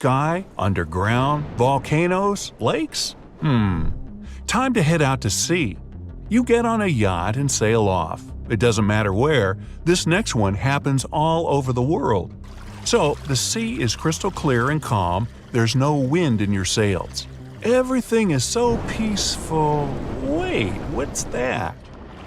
sky, underground, volcanoes, lakes? Time to head out to sea. You get on a yacht and sail off. It doesn't matter where, this next one happens all over the world. So, the sea is crystal clear and calm, there's no wind in your sails. Everything is so peaceful. Wait, what's that?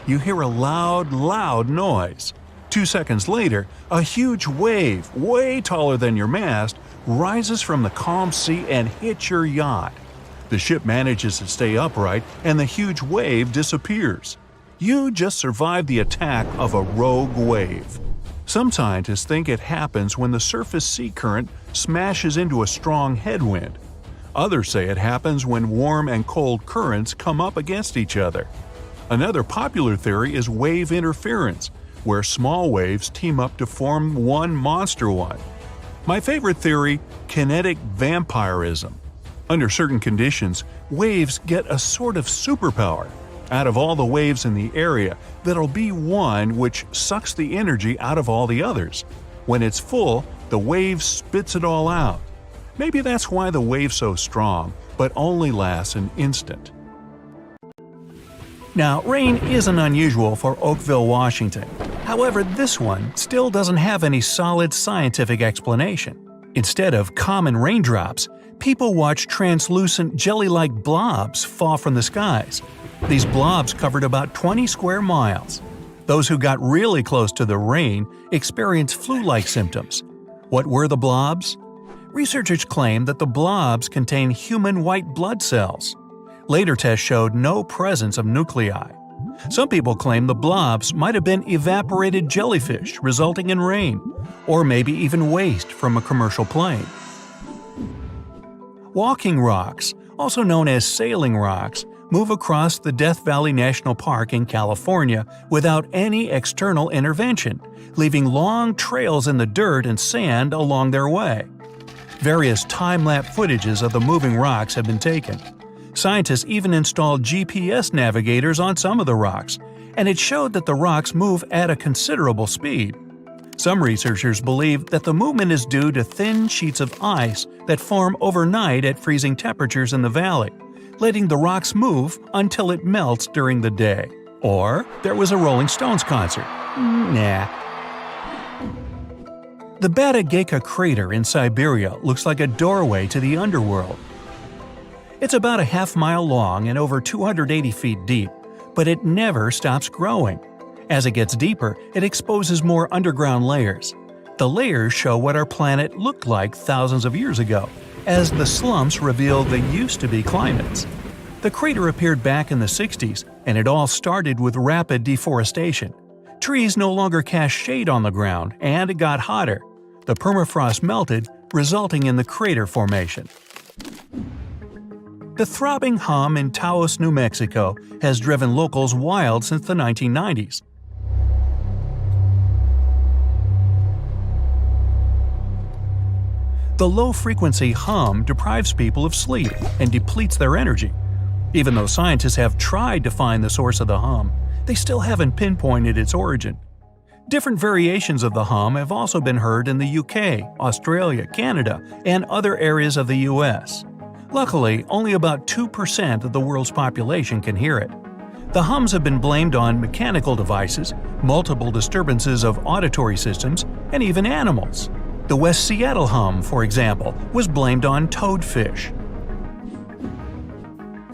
You hear a loud noise. 2 seconds later, a huge wave, way taller than your mast, rises from the calm sea and hits your yacht. The ship manages to stay upright and the huge wave disappears. You just survived the attack of a rogue wave. Some scientists think it happens when the surface sea current smashes into a strong headwind. Others say it happens when warm and cold currents come up against each other. Another popular theory is wave interference, where small waves team up to form one monster one. My favorite theory, kinetic vampirism. Under certain conditions, waves get a sort of superpower. Out of all the waves in the area, there'll be one which sucks the energy out of all the others. When it's full, the wave spits it all out. Maybe that's why the wave's so strong, but only lasts an instant. Now, rain isn't unusual for Oakville, Washington. However, this one still doesn't have any solid scientific explanation. Instead of common raindrops, people watch translucent jelly-like blobs fall from the skies. These blobs covered about 20 square miles. Those who got really close to the rain experienced flu-like symptoms. What were the blobs? Researchers claim that the blobs contain human white blood cells. Later tests showed no presence of nuclei. Some people claim the blobs might have been evaporated jellyfish resulting in rain, or maybe even waste from a commercial plane. Walking rocks, also known as sailing rocks, move across the Death Valley National Park in California without any external intervention, leaving long trails in the dirt and sand along their way. Various time-lapse footages of the moving rocks have been taken. Scientists even installed GPS navigators on some of the rocks, and it showed that the rocks move at a considerable speed. Some researchers believe that the movement is due to thin sheets of ice that form overnight at freezing temperatures in the valley, letting the rocks move until it melts during the day. Or there was a Rolling Stones concert. Nah. The Batagaka crater in Siberia looks like a doorway to the underworld. It's about a half-mile long and over 280 feet deep, but it never stops growing. As it gets deeper, it exposes more underground layers. The layers show what our planet looked like thousands of years ago, as the slumps reveal the used-to-be climates. The crater appeared back in the 60s, and it all started with rapid deforestation. Trees no longer cast shade on the ground, and it got hotter. The permafrost melted, resulting in the crater formation. The throbbing hum in Taos, New Mexico has driven locals wild since the 1990s. The low-frequency hum deprives people of sleep and depletes their energy. Even though scientists have tried to find the source of the hum, they still haven't pinpointed its origin. Different variations of the hum have also been heard in the UK, Australia, Canada, and other areas of the US. Luckily, only about 2% of the world's population can hear it. The hums have been blamed on mechanical devices, multiple disturbances of auditory systems, and even animals. The West Seattle hum, for example, was blamed on toadfish.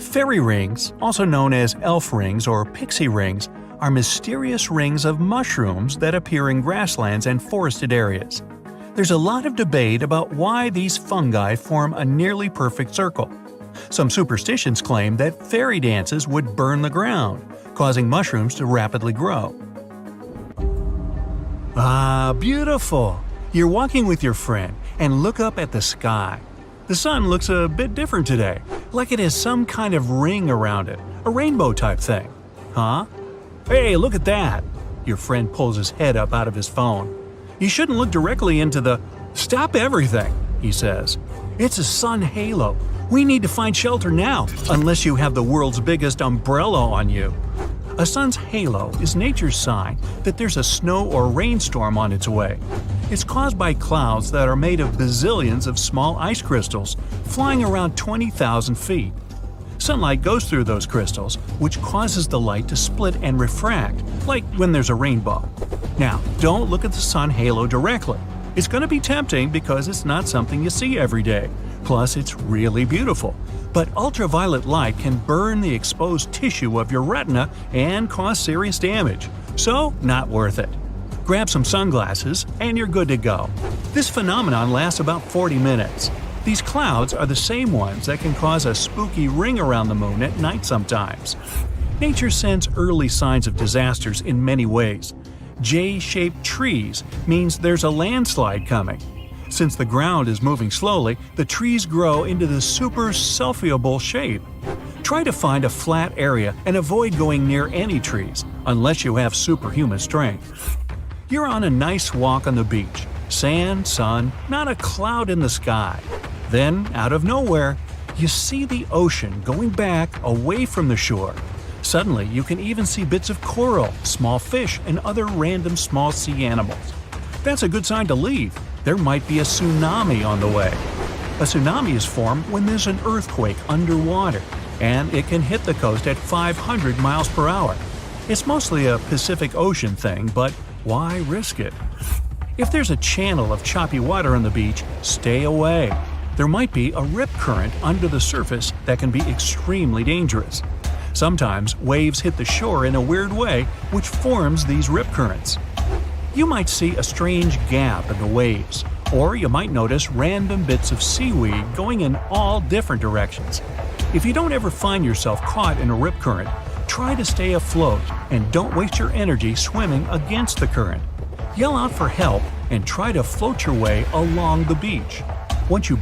Fairy rings, also known as elf rings or pixie rings, are mysterious rings of mushrooms that appear in grasslands and forested areas. There's a lot of debate about why these fungi form a nearly perfect circle. Some superstitions claim that fairy dances would burn the ground, causing mushrooms to rapidly grow. Ah, beautiful! You're walking with your friend and look up at the sky. The sun looks a bit different today, like it has some kind of ring around it, a rainbow type thing. Huh? Hey, look at that! Your friend pulls his head up out of his phone. You shouldn't look directly into the… Stop everything, he says. It's a sun halo. We need to find shelter now, unless you have the world's biggest umbrella on you. A sun's halo is nature's sign that there's a snow or rainstorm on its way. It's caused by clouds that are made of bazillions of small ice crystals flying around 20,000 feet. Sunlight goes through those crystals, which causes the light to split and refract, like when there's a rainbow. Now, don't look at the sun halo directly. It's going to be tempting because it's not something you see every day. Plus, it's really beautiful. But ultraviolet light can burn the exposed tissue of your retina and cause serious damage. So, not worth it. Grab some sunglasses and you're good to go. This phenomenon lasts about 40 minutes. These clouds are the same ones that can cause a spooky ring around the moon at night sometimes. Nature sends early signs of disasters in many ways. J-shaped trees means there's a landslide coming. Since the ground is moving slowly, the trees grow into the super selfie-able shape. Try to find a flat area and avoid going near any trees, unless you have superhuman strength. You're on a nice walk on the beach. Sand, sun, not a cloud in the sky. Then, out of nowhere, you see the ocean going back away from the shore. Suddenly, you can even see bits of coral, small fish, and other random small sea animals. That's a good sign to leave. There might be a tsunami on the way. A tsunami is formed when there's an earthquake underwater, and it can hit the coast at 500 miles per hour. It's mostly a Pacific Ocean thing, but why risk it? If there's a channel of choppy water on the beach, stay away. There might be a rip current under the surface that can be extremely dangerous. Sometimes waves hit the shore in a weird way, which forms these rip currents. You might see a strange gap in the waves, or you might notice random bits of seaweed going in all different directions. If you don't ever find yourself caught in a rip current, try to stay afloat and don't waste your energy swimming against the current. Yell out for help and try to float your way along the beach. Once you